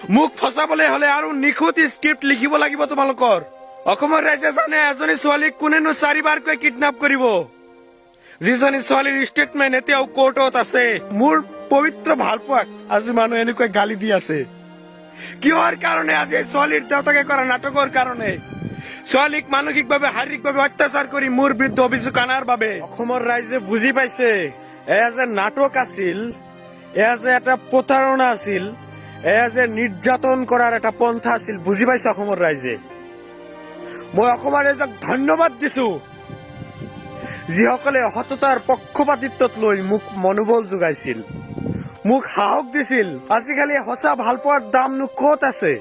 মুখ ফচাবলৈ হলে আৰু নিখুঁত স্ক্ৰিপ্ট লিখিব লাগিব তোমালোকৰ। অসমৰ ৰাইজে জানে এজনী ছোৱালীক কোনেনো 4বাৰকৈ কিডনেপ কৰিব, যিজনী ছোৱালীৰ ষ্টেটমেণ্ট এতিয়াও কোৰ্টত আছে। মোৰ পবিত্ৰ ভালপোৱাক আজি মানুহ এনেকৈ গালি দি আছে। কিহৰ কাৰণে? আজি ছোৱালীৰ দেউতাকে কৰা নাটকৰ কাৰণে, ছোৱালীক মানসিকভাৱে শাৰীৰিকভাৱে অত্যাচাৰ কৰি মোৰ বিৰুদ্ধে অভিযোগ অনাৰ বাবে। অসমৰ ৰাইজে বুজি পাইছে এয়া যে নাটক আছিল, এয়া যে এটা প্ৰতাৰণা আছিল, এয়া যে নিৰ্যাতন কৰাৰ এটা পন্থা আছিল। বুজি পাইছে অসমৰ ৰাইজে। মই অসমৰ ৰাইজক ধন্যবাদ দিছো, যিসকলে সততাৰ পক্ষপাতিত্বত লৈ মোক মনোবল যোগাইছিল, মোক সাহস দিছিল। আজিকালি সঁচা ভালপোৱাৰ দামনো ক'ত আছে?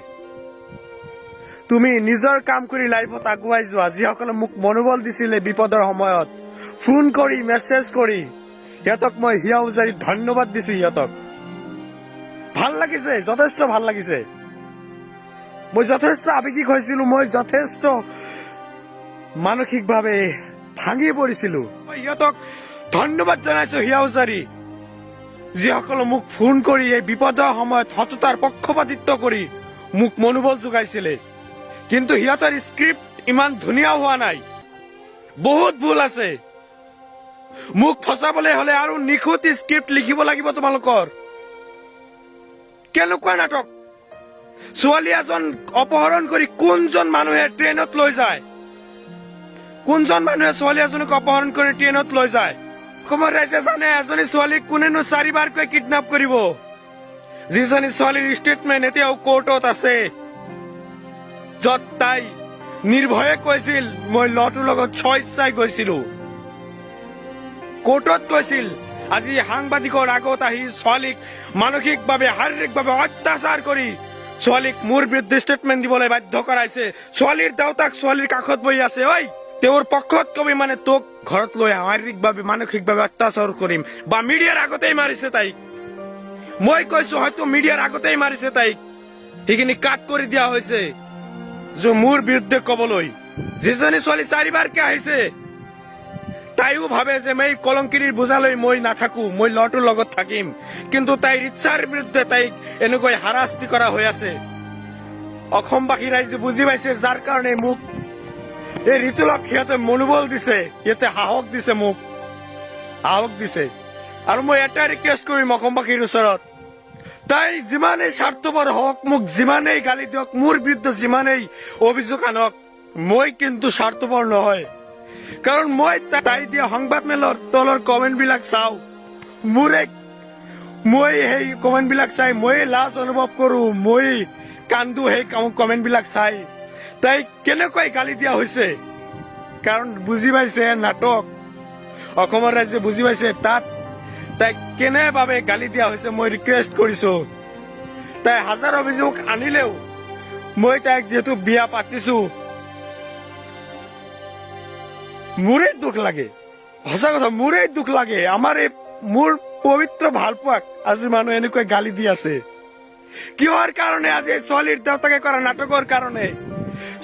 তুমি নিজৰ কাম কৰি লাইফত আগুৱাই যোৱা। যিসকলে মোক মনোবল দিছিলে বিপদৰ সময়ত, ফোন কৰি মেছেজ কৰি, সিহঁতক মই হিয়া উজাৰি ধন্যবাদ দিছো। সিহঁতক ভাল লাগিছে, যথেষ্ট ভাল লাগিছে। মই যথেষ্ট আৱেগিক হৈছিলো, মই যথেষ্ট মানসিকভাৱে ভাঙি পৰিছিলো। মই সিহঁতক ধন্যবাদ জনাইছো, হিয়া উজাৰি, যিসকলে মোক ফোন কৰি এই বিপদৰ সময়ত সততাৰ পক্ষপাতিত্ব কৰি মোক মনোবল যোগাইছিলে। কিন্তু সিহঁতৰ স্ক্ৰিপ্ট ইমান ধুনীয়া হোৱা নাই, বহুত ভুল আছে। মোক ফচাবলৈ হলে আৰু নিখুঁত স্ক্ৰিপ্ট লিখিব লাগিব তোমালোকৰ। কেনেকুৱা নাটক? ছোৱালী এজন অপহৰণ কৰি কোনজন মানুহে ট্ৰেইনত লৈ যায়? কোনজন মানুহে ছোৱালী এজনীক অপহৰণ কৰি ট্ৰেইনত লৈ যায়? অসমৰ ৰাইজে জানে এজনী ছোৱালীক কোনেনো 4বাৰকৈ কিডনেপ কৰিব, যিজনী ছোৱালীৰ ষ্টেটমেণ্ট এতিয়াও কোৰ্টত আছে, যত তাই নিৰ্ভয়ে কৈছিল মই ল'ৰাটোৰ লগত স্বেচ্ছাই গৈছিলো। কোৰ্টত কৈছিল। আজি সাংবাদিকৰ আগত আহি ছোৱালীক মানসিকভাৱে শাৰীৰিকভাৱে অত্যাচাৰ কৰি ছোৱালীক মোৰ বিৰুদ্ধে ষ্টেটমেণ্ট দিবলৈ বাধ্য কৰাইছে। ছোৱালীৰ দেউতাক ছোৱালীৰ কাষত বহি আছে। ঐ, তেওঁৰ পক্ষত কবি মানে তোক ঘৰত লৈ শাৰীৰিকভাৱে মানসিকভাৱে অত্যাচাৰ কৰিম, বা মিডিয়াৰ আগতেই মাৰিছে তাইক। মই কৈছো হয়তো মিডিয়াৰ আগতেই মাৰিছে তাইক, সেইখিনি কাট কৰি দিয়া হৈছে যে মোৰ বিৰুদ্ধে কবলৈ। যিজনী ছোৱালী 4বাৰকে আহিছে, তাইও ভাবে যে মই কলংকিনীৰ বোজালৈ মই নাথাকো, মই ল'ৰাটোৰ লগত থাকিম। কিন্তু তাইৰ ইচ্ছাৰ বিৰুদ্ধে তাইক এনেকৈ হাৰাশাস্তি কৰা হৈ আছে। অসমবাসী ৰাইজে বুজি পাইছে, যাৰ কাৰণে মোক এই ঋতুলক সিহঁতে মনোবল দিছে, সিহঁতে সাহস দিছে, মোক সাহস দিছে। আৰু মই এটা ৰিকুৱেষ্ট কৰিম অসমবাসীৰ ওচৰত, তাই যিমানেই স্বাৰ্থপৰ হওক, মোক যিমানেই গালি দিয়ক, মোৰ বিৰুদ্ধে যিমানেই অভিযোগ আনক, মই কিন্তু স্বাৰ্থপৰ নহয়। কাৰণ মই তাই দিয়া সংবাদ মেলৰ তলৰ কমেণ্ট বিলাক চাওঁ, মই সেই কমেণ্ট বিলাক চাই মই লাজ অনুভৱ কৰো, মই কান্দো সেই কমেণ্ট বিলাক চাই। তাই কেনেকৈ গালি দিয়া হৈছে, কাৰণ বুজি পাইছে নাটক। অসমৰ ৰাইজে বুজি পাইছে তাত তাইক কেনেভাৱে গালি দিয়া হৈছে। মই ৰিকুৱেষ্ট কৰিছো, তাই হাজাৰ অভিযোগ আনিলেও মই তাইক যিহেতু বিয়া পাতিছো, মোৰেই দুখ লাগে, সঁচা কথা মোৰেই দুখ লাগে। মোৰ পবিত্ৰ ভালপোৱাক আজি মানুহ এনেকৈ গালি দি আছে। কিহৰ কাৰণে? আজি ছোৱালীৰ দেউতাকে কৰা নাটকৰ কাৰণে,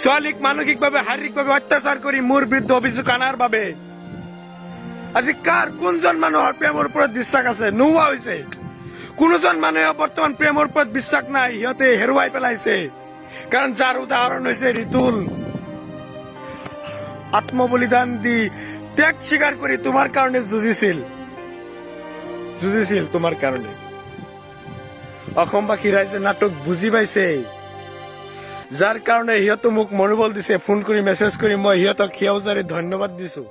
ছোৱালীক মানসিকভাৱে শাৰীৰিকভাৱে অত্যাচাৰ কৰি মোৰ বিৰুদ্ধে অভিযোগ অনাৰ বাবে। আজি কোনজন মানুহৰ প্ৰেমৰ ওপৰত বিশ্বাস আছে? নোহোৱা হৈছে। কোনোজন মানুহে বৰ্তমান প্ৰেমৰ ওপৰত বিশ্বাস নাই, সিহঁতে হেৰুৱাই পেলাইছে। কাৰণ যাৰ উদাহৰণ হৈছে ঋতুল, আত্মবলিদান দি ত্যাগ স্বীকাৰ কৰি তোমাৰ কাৰণে যুঁজিছিল তোমাৰ কাৰণে। অসমবাসী ৰাইজে নাটক বুজি পাইছে, যাৰ কাৰণে সিহঁতে মোক মনোবল দিছে, ফোন কৰি মেছেজ কৰি। মই সিহঁতক হিয়া উজাৰি ধন্যবাদ দিছো।